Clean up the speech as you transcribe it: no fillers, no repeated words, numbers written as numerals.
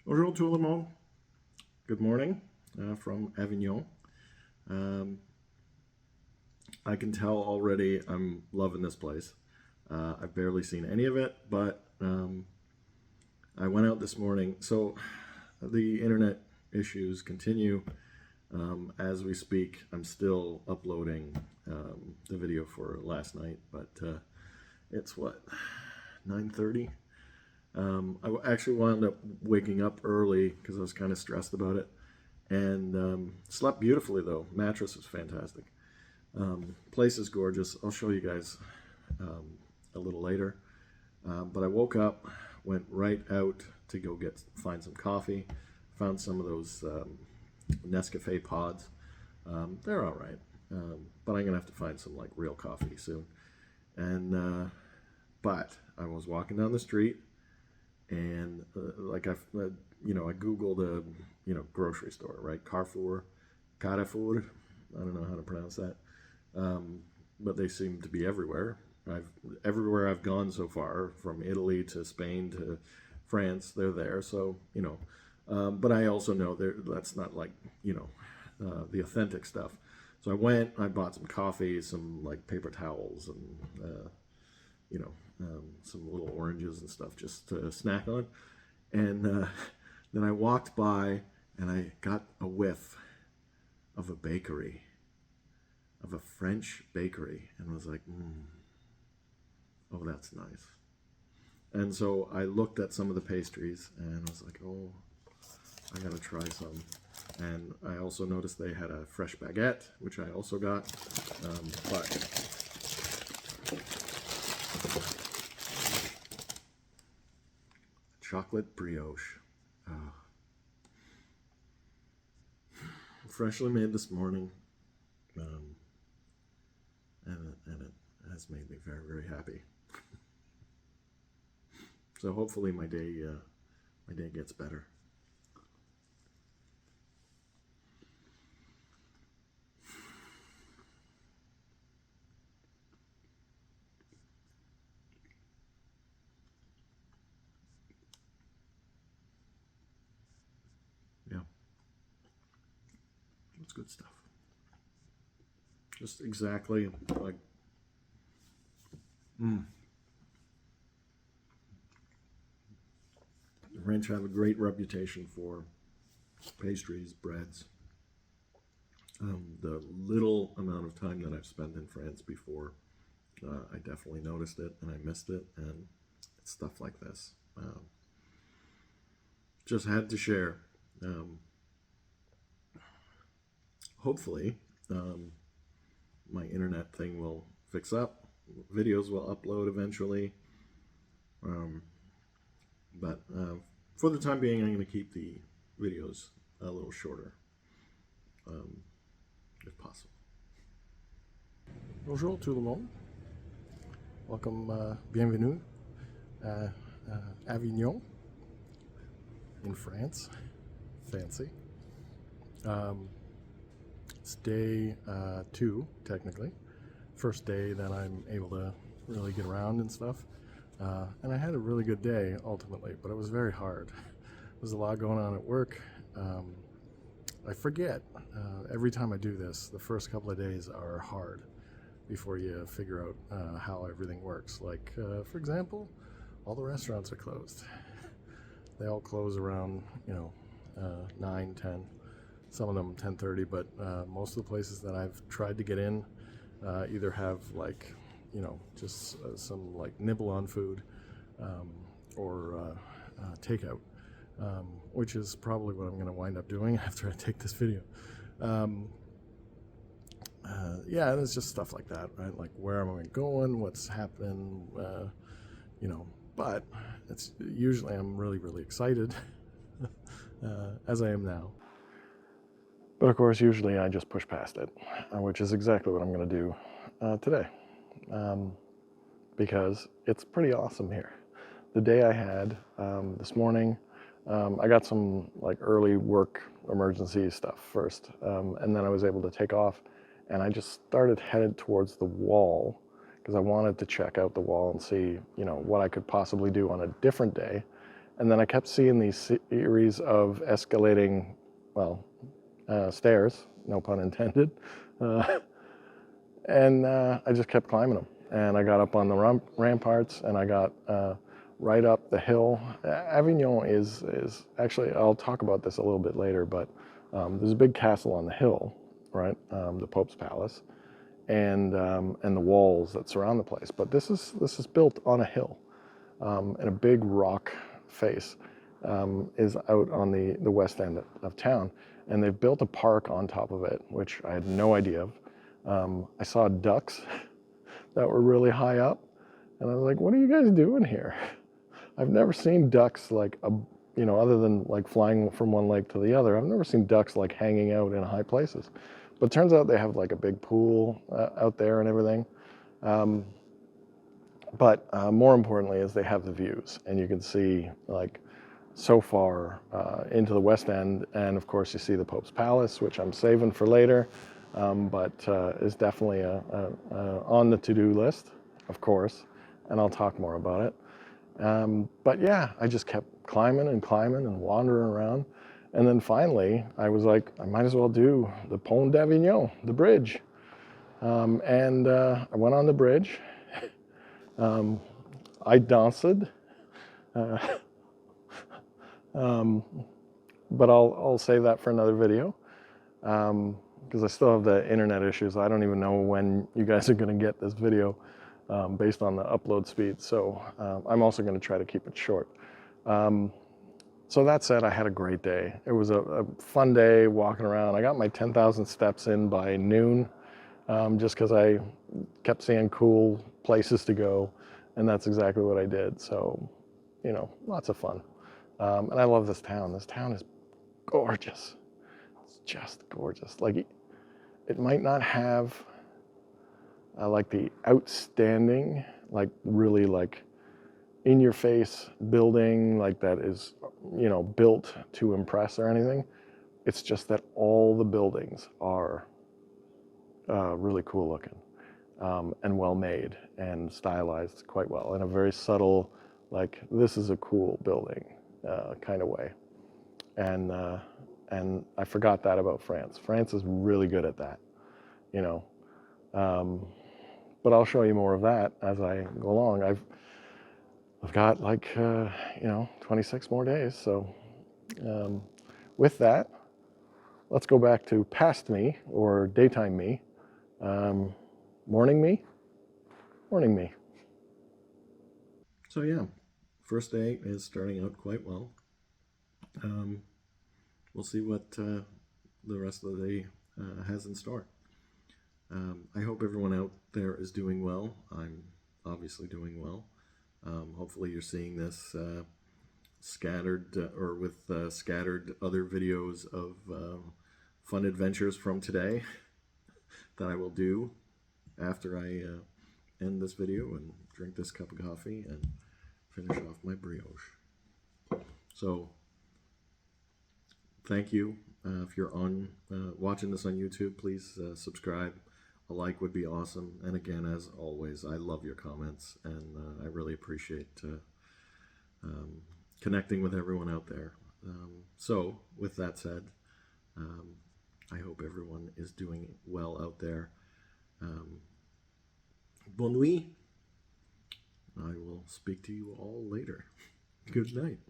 Bonjour tout le monde. Good morning from Avignon. Um, I can tell already I'm loving this place. I've barely seen any of it, but I went out this morning. So the internet issues continue as we speak. I'm still uploading the video for last night, but it's what, 9:30? I actually wound up waking up early because I was kind of stressed about it, and slept beautifully though. Mattress was fantastic. Place is gorgeous. I'll show you guys a little later. But I woke up, went right out to go find some coffee. Found some of those Nescafe pods. They're all right, but I'm gonna have to find some like real coffee soon. And but I was walking down the street, and I googled a grocery store, right? Carrefour. I don't know how to pronounce that, but they seem to be everywhere. Everywhere I've gone so far, from Italy to Spain to France, they're there. So but I also know that's not like the authentic stuff. So I bought some coffee, some like paper towels, and some little oranges and stuff just to snack on. And then I walked by and I got a whiff of a bakery, of a French bakery, and was like, oh, that's nice. And so I looked at some of the pastries and I was like, oh, I gotta try some. And I also noticed they had a fresh baguette, which I also got, but chocolate brioche. Freshly made this morning, and it has made me very, very happy. So hopefully my day gets better. Yeah, it's good stuff. Just exactly like. The French have a great reputation for pastries, breads. The little amount of time that I've spent in France before, I definitely noticed it and I missed it, and it's stuff like this. Just had to share. Hopefully, my internet thing will fix up. Videos will upload eventually. But for the time being, I'm going to keep the videos a little shorter, if possible. Bonjour tout le monde. Welcome, bienvenue à Avignon in France. Fancy. It's day 2, technically. First day that I'm able to really get around and stuff. And I had a really good day ultimately, but it was very hard. There's a lot going on at work. I forget every time I do this, the first couple of days are hard before you figure out how everything works. Like, for example, all the restaurants are closed. They all close around 9, 10, some of them 10:30, but most of the places that I've tried to get in either have like just some like nibble on food or takeout, which is probably what I'm going to wind up doing after I take this video. Yeah, and it's just stuff like that, right? Like, where am I going? What's happening? But it's usually I'm really, really excited, as I am now. But of course, usually I just push past it, which is exactly what I'm going to do today, because it's pretty awesome here. The day I had this morning, I got some like early work emergency stuff first, and then I was able to take off, and I just started headed towards the wall because I wanted to check out the wall and see what I could possibly do on a different day And then I kept seeing these series of escalating, well, stairs, no pun intended. And I just kept climbing them. And I got up on the ramparts, and I got right up the hill. Avignon is actually, I'll talk about this a little bit later, but there's a big castle on the hill, right? The Pope's Palace, and the walls that surround the place. But this is built on a hill, and a big rock face is out on the west end of town, and they've built a park on top of it, which I had no idea of. I saw ducks that were really high up, and I was like, what are you guys doing here? I've never seen ducks like, other than like flying from one lake to the other, I've never seen ducks like hanging out in high places. But it turns out they have like a big pool out there and everything. But more importantly is they have the views, and you can see like so far into the West End, and of course you see the Pope's Palace, which I'm saving for later, but is definitely on the to-do list, of course, and I'll talk more about it. But yeah, I just kept climbing and wandering around, and then finally I was like, I might as well do the Pont D'Avignon, the bridge, and I went on the bridge. I danced, but I'll save that for another video, because I still have the internet issues. I don't even know when you guys are going to get this video based on the upload speed, so I'm also going to try to keep it short. So that said, I had a great day. It was a fun day walking around. I got my 10,000 steps in by noon, just because I kept seeing cool places to go, and that's exactly what I did. So, lots of fun. And I love this town. This town is gorgeous. It's just gorgeous. Like, it might not have like the outstanding, like really like in your face building like that is, built to impress or anything. It's just that all the buildings are really cool looking, and well made and stylized quite well in a very subtle, like, this is a cool building kind of way. And I forgot that about France. France is really good at that, but I'll show you more of that as I go along. I've got like 26 more days. So with that, let's go back to past me, or daytime me. Morning me. So yeah, first day is starting out quite well. We'll see what the rest of the day has in store. I hope everyone out there is doing well. I'm obviously doing well. Hopefully you're seeing this scattered or with scattered other videos of fun adventures from today that I will do after I end this video and drink this cup of coffee and finish off my brioche. So thank you. If you're on watching this on YouTube, please subscribe. A like would be awesome. And again, as always, I love your comments, and I really appreciate connecting with everyone out there. So with that said, I hope everyone is doing well out there. Bonne nuit. I will speak to you all later. Good night.